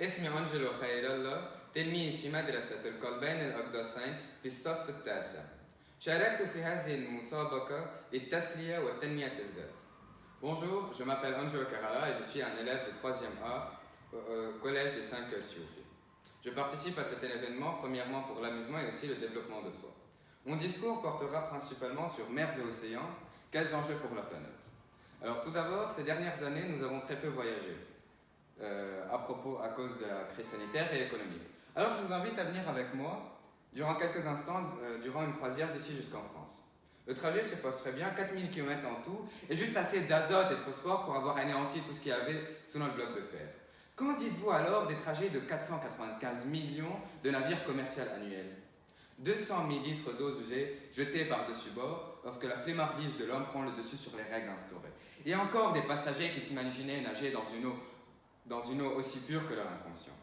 اسمي أنجلو خير الله تلميذ في مدرسة القلبين الأقدسين في الصف التاسع. شاركت في هذه المسابقة للتسلية والتنمية الذات. Bonjour, je m'appelle Angelo Carala et je suis un élève de 3e A au collège des 5 heures Sioufi. Je participe à cet événement premièrement pour l'amusement et aussi le développement de soi. Mon discours portera principalement sur mers et océans, quels enjeux pour la planète. Alors tout d'abord, ces dernières années, nous avons très peu voyagé. À cause de la crise sanitaire et économique. Alors je vous invite à venir avec moi durant quelques instants, durant une croisière d'ici jusqu'en France. Le trajet se passe très bien, 4000 km en tout, et juste assez d'azote et de phosphore pour avoir anéanti tout ce qu'il y avait sous notre bloc de fer. Qu'en dites-vous alors des trajets de 495 millions de navires commerciaux annuels? 200 000 litres d'eau jetée par-dessus bord lorsque la flemmardise de l'homme prend le dessus sur les règles instaurées. Et encore des passagers qui s'imaginaient nager dans une eau aussi pure que leur inconscient.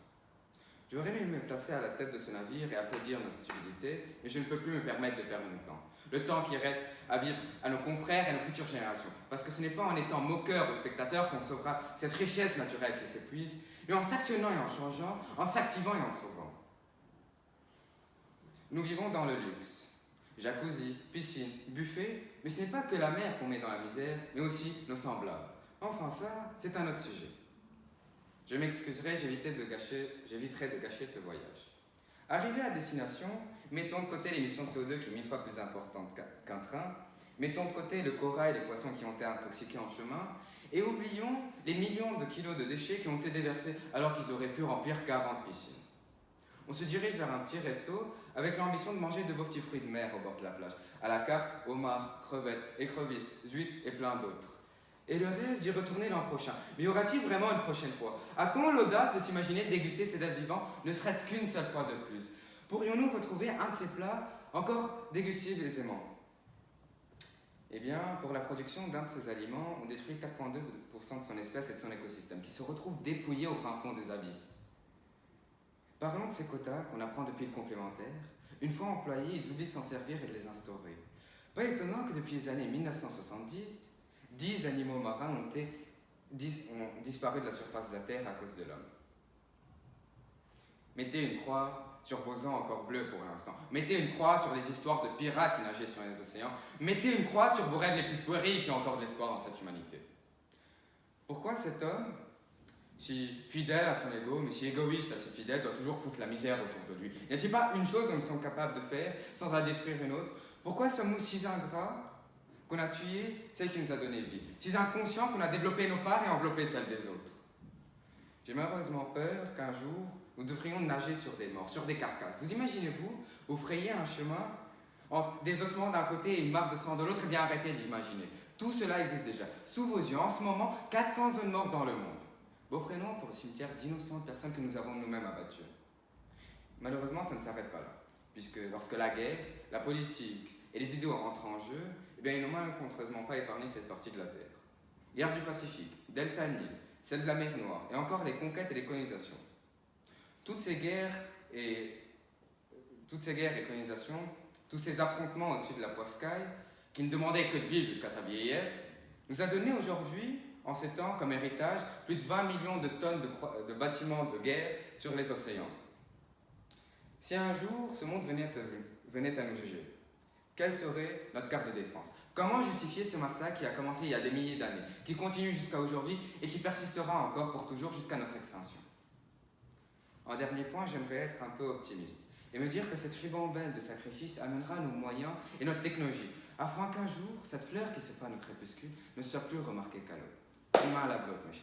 J'aurais aimé me placer à la tête de ce navire et applaudir nos stupidité, mais je ne peux plus me permettre de perdre mon temps. Le temps qui reste à vivre à nos confrères et à nos futures générations. Parce que ce n'est pas en étant moqueur aux spectateurs qu'on sauvera cette richesse naturelle qui s'épuise, mais en s'actionnant et en changeant, en s'activant et en sauvant. Nous vivons dans le luxe. Jacuzzi, piscine, buffet, mais ce n'est pas que la mer qu'on met dans la misère, mais aussi nos semblables. Enfin ça, c'est un autre sujet. Je m'excuserai, j'éviterai de gâcher ce voyage. Arrivé à destination, mettons de côté l'émission de CO2 qui est 1000 fois plus importante qu'un train, mettons de côté le corail et les poissons qui ont été intoxiqués en chemin, et oublions les millions de kilos de déchets qui ont été déversés alors qu'ils auraient pu remplir 40 piscines. On se dirige vers un petit resto avec l'ambition de manger de beaux petits fruits de mer au bord de la plage, à la carte, homards, crevettes, écrevisses, huîtres et plein d'autres. Et le rêve d'y retourner l'an prochain. Mais y aura-t-il vraiment une prochaine fois? A-t-on l'audace de s'imaginer déguster ces êtres vivants, ne serait-ce qu'une seule fois de plus? Pourrions-nous retrouver un de ces plats encore dégustibles aisément? Eh bien, pour la production d'un de ces aliments, on détruit 4,2% de son espèce et de son écosystème, qui se retrouve dépouillé au fin fond des abysses. Parlons de ces quotas qu'on apprend depuis le complémentaire. Une fois employés, ils oublient de s'en servir et de les instaurer. Pas étonnant que depuis les années 1970, 10 animaux marins ont disparu de la surface de la Terre à cause de l'homme. Mettez une croix sur vos ans encore bleus pour l'instant. Mettez une croix sur les histoires de pirates qui nageaient sur les océans. Mettez une croix sur vos rêves les plus puérils qui ont encore de l'espoir dans cette humanité. Pourquoi cet homme, si fidèle à son ego, mais si égoïste à ses fidèles, doit toujours foutre la misère autour de lui? N'y a-t-il pas une chose dont nous sommes capables de faire sans en détruire une autre? Pourquoi sommes-nous si ingrats qu'on a tué celle qui nous a donné vie, si inconscients qu'on a développé nos parts et enveloppé celles des autres? J'ai malheureusement peur qu'un jour, nous devrions nager sur des morts, sur des carcasses. Vous imaginez-vous, vous frayez un chemin entre des ossements d'un côté et une mare de sang de l'autre? Eh bien arrêtez d'imaginer. Tout cela existe déjà. Sous vos yeux, en ce moment, 400 zones mortes dans le monde. Beau prénom pour le cimetière d'innocentes personnes que nous avons nous-mêmes abattues. Malheureusement, ça ne s'arrête pas là, puisque lorsque la guerre, la politique et les idéaux entrent en jeu, eh bien, ils n'ont malencontreusement pas épargné cette partie de la Terre. Guerre du Pacifique, Delta Nil, celle de la mer Noire, et encore les conquêtes et les colonisations. Toutes ces guerres et colonisations, tous ces affrontements au-dessus de la poiscaille, qui ne demandaient que de vivre jusqu'à sa vieillesse, nous a donné aujourd'hui, en ces temps, comme héritage, plus de 20 millions de tonnes de bâtiments de guerre sur les océans. Si un jour ce monde venait à nous juger, quelle serait notre carte de défense? Comment justifier ce massacre qui a commencé il y a des milliers d'années, qui continue jusqu'à aujourd'hui et qui persistera encore pour toujours jusqu'à notre extinction? En dernier point, j'aimerais être un peu optimiste et me dire que cette ribambelle de sacrifices amènera nos moyens et notre technologie, afin qu'un jour, cette fleur qui se fait à nos crépuscules ne soit plus remarquée qu'à l'eau. Une main à la blotte, mes chers.